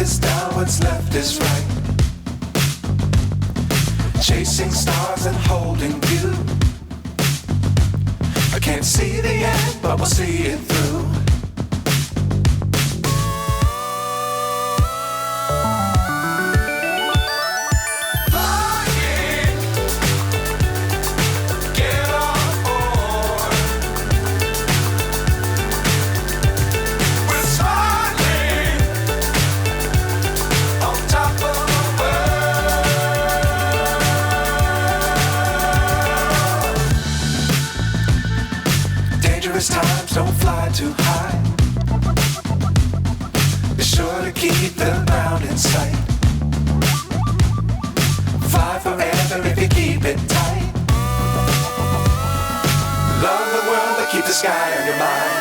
is down, what's left is right. Chasing stars and holding you. I can't see the end, but we'll see it through. Times don't fly too high. Be sure to keep the ground in sight. Fly forever if you keep it tight. Love the world, but keep the sky on your mind.